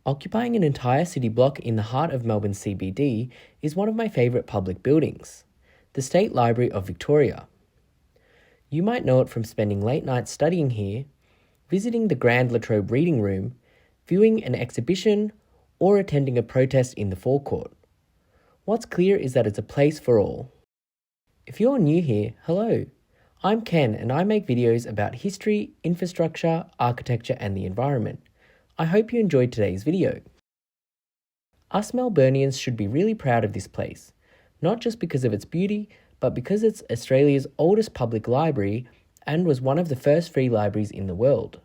Occupying an entire city block in the heart of Melbourne CBD is one of my favourite public buildings, the State Library of Victoria. You might know it from spending late nights studying here, visiting the Grand Latrobe Reading Room, viewing an exhibition, or attending a protest in the forecourt. What's clear is that it's a place for all. If you're new here, hello. I'm Ken and I make videos about history, infrastructure, architecture and the environment. I hope you enjoyed today's video. Us Melburnians should be really proud of this place, not just because of its beauty, but because it's Australia's oldest public library and was one of the first free libraries in the world.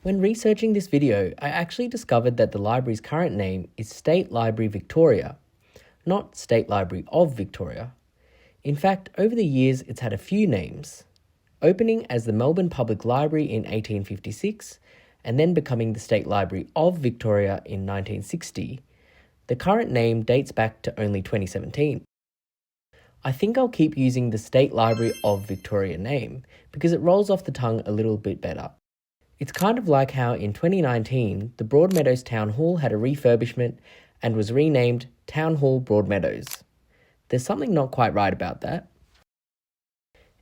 When researching this video, I actually discovered that the library's current name is State Library Victoria, not State Library of Victoria. In fact, over the years it's had a few names, opening as the Melbourne Public Library in 1856 and then becoming the State Library of Victoria in 1960. The current name dates back to only 2017. I think I'll keep using the State Library of Victoria name because it rolls off the tongue a little bit better. It's kind of like how in 2019, the Broadmeadows Town Hall had a refurbishment and was renamed Town Hall Broadmeadows. There's something not quite right about that.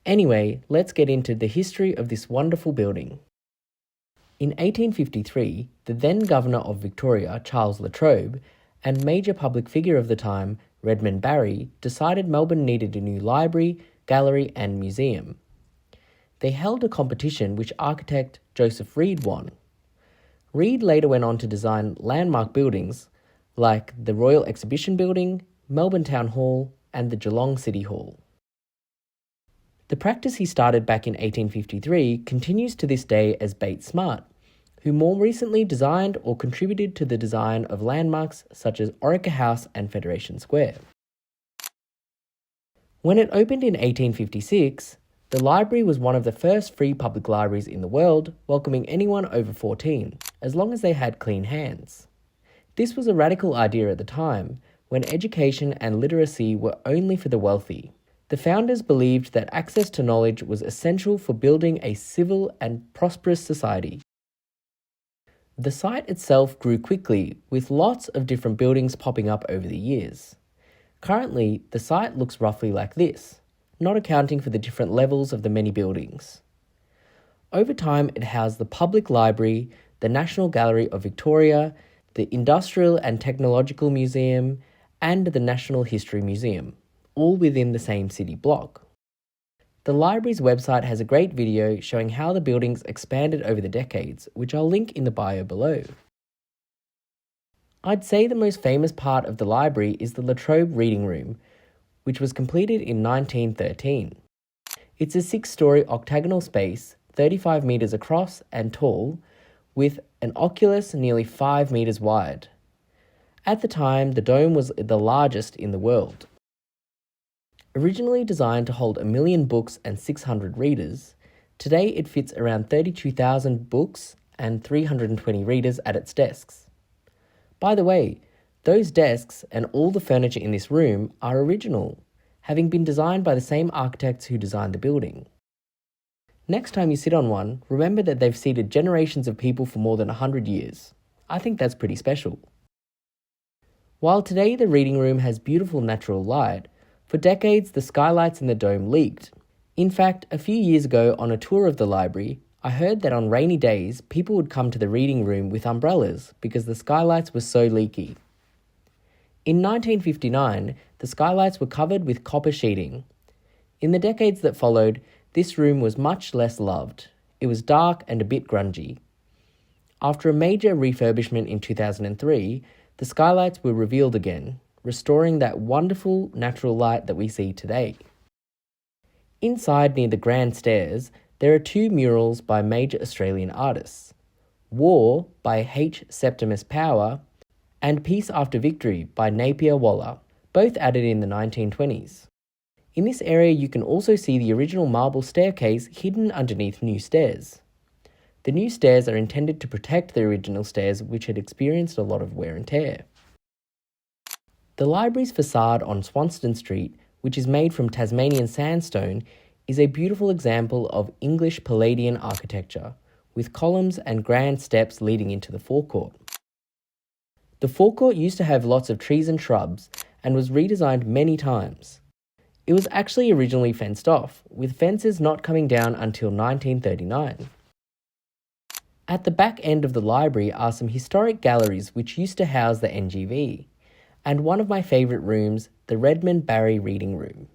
Anyway, let's get into the history of this wonderful building. In 1853, the then Governor of Victoria, Charles Latrobe, and major public figure of the time, Redmond Barry, decided Melbourne needed a new library, gallery and museum. They held a competition which architect Joseph Reed won. Reed later went on to design landmark buildings like the Royal Exhibition Building, Melbourne Town Hall and the Geelong City Hall. The practice he started back in 1853 continues to this day as Bates Smart, who more recently designed or contributed to the design of landmarks such as Orica House and Federation Square. When it opened in 1856, the library was one of the first free public libraries in the world, welcoming anyone over 14, as long as they had clean hands. This was a radical idea at the time, when education and literacy were only for the wealthy. The founders believed that access to knowledge was essential for building a civil and prosperous society. The site itself grew quickly, with lots of different buildings popping up over the years. Currently, the site looks roughly like this, not accounting for the different levels of the many buildings. Over time, it housed the Public Library, the National Gallery of Victoria, the Industrial and Technological Museum, and the National History Museum, all within the same city block. The library's website has a great video showing how the buildings expanded over the decades, which I'll link in the bio below. I'd say the most famous part of the library is the Latrobe Reading Room, which was completed in 1913. It's a 6-storey octagonal space, 35 metres across and tall, with an oculus nearly 5 metres wide. At the time, the dome was the largest in the world. Originally designed to hold 1 million books and 600 readers, today it fits around 32,000 books and 320 readers at its desks. By the way, those desks and all the furniture in this room are original, having been designed by the same architects who designed the building. Next time you sit on one, remember that they've seated generations of people for more than 100 years. I think that's pretty special. While today the reading room has beautiful natural light, for decades the skylights in the dome leaked. In fact, a few years ago on a tour of the library, I heard that on rainy days people would come to the reading room with umbrellas because the skylights were so leaky. In 1959, the skylights were covered with copper sheeting. In the decades that followed, this room was much less loved. It was dark and a bit grungy. After a major refurbishment in 2003, the skylights were revealed again, restoring that wonderful natural light that we see today. Inside near the grand stairs, there are 2 murals by major Australian artists, War by H. Septimus Power and Peace After Victory by Napier Waller, both added in the 1920s. In this area you can also see the original marble staircase hidden underneath new stairs. The new stairs are intended to protect the original stairs which had experienced a lot of wear and tear. The library's facade on Swanston Street, which is made from Tasmanian sandstone, is a beautiful example of English Palladian architecture, with columns and grand steps leading into the forecourt. The forecourt used to have lots of trees and shrubs and was redesigned many times. It was actually originally fenced off, with fences not coming down until 1939. At the back end of the library are some historic galleries which used to house the NGV, and one of my favourite rooms, the Redmond Barry Reading Room.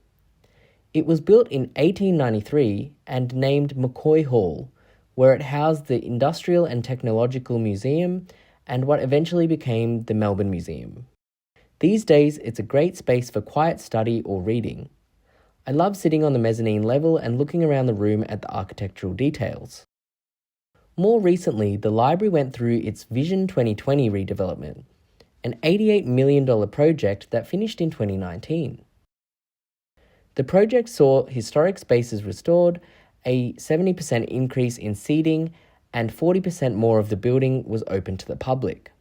It was built in 1893 and named McCoy Hall, where it housed the Industrial and Technological Museum and what eventually became the Melbourne Museum. These days, it's a great space for quiet study or reading. I love sitting on the mezzanine level and looking around the room at the architectural details. More recently, the library went through its Vision 2020 redevelopment, an $88 million project that finished in 2019. The project saw historic spaces restored, a 70% increase in seating, and 40% more of the building was open to the public.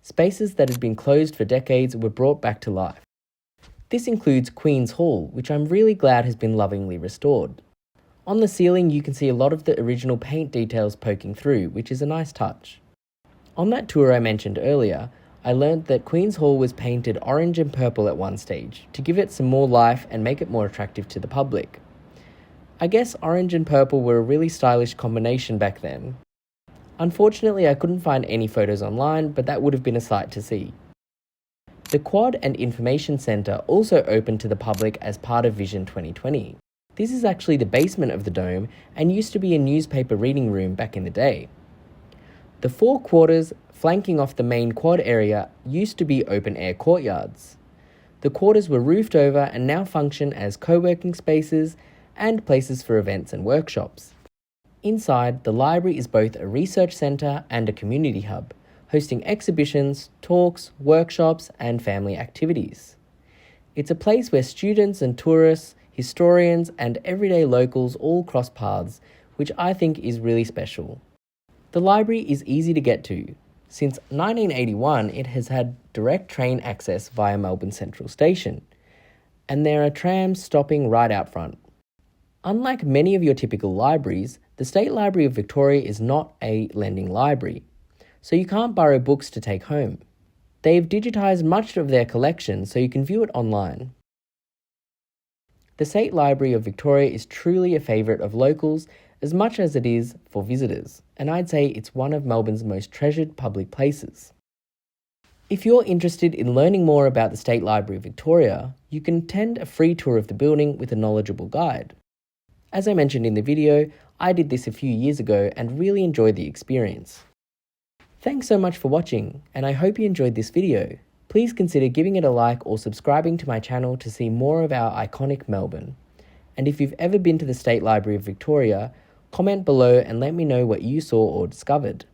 Spaces that had been closed for decades were brought back to life. This includes Queen's Hall, which I'm really glad has been lovingly restored. On the ceiling, you can see a lot of the original paint details poking through, which is a nice touch. On that tour I mentioned earlier, I learnt that Queen's Hall was painted orange and purple at one stage to give it some more life and make it more attractive to the public. I guess orange and purple were a really stylish combination back then. Unfortunately, I couldn't find any photos online, but that would have been a sight to see. The Quad and Information Centre also opened to the public as part of Vision 2020. This is actually the basement of the dome and used to be a newspaper reading room back in the day. The four quarters flanking off the main quad area used to be open-air courtyards. The quarters were roofed over and now function as co-working spaces and places for events and workshops. Inside, the library is both a research centre and a community hub, hosting exhibitions, talks, workshops, and family activities. It's a place where students and tourists, historians, and everyday locals all cross paths, which I think is really special. The library is easy to get to. Since 1981, it has had direct train access via Melbourne Central Station, and there are trams stopping right out front. Unlike many of your typical libraries, the State Library of Victoria is not a lending library, so you can't borrow books to take home. They've digitised much of their collection so you can view it online. The State Library of Victoria is truly a favourite of locals as much as it is for visitors, and I'd say it's one of Melbourne's most treasured public places. If you're interested in learning more about the State Library of Victoria, you can attend a free tour of the building with a knowledgeable guide. As I mentioned in the video, I did this a few years ago and really enjoyed the experience. Thanks so much for watching, and I hope you enjoyed this video. Please consider giving it a like or subscribing to my channel to see more of our iconic Melbourne. And if you've ever been to the State Library of Victoria, comment below and let me know what you saw or discovered.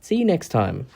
See you next time.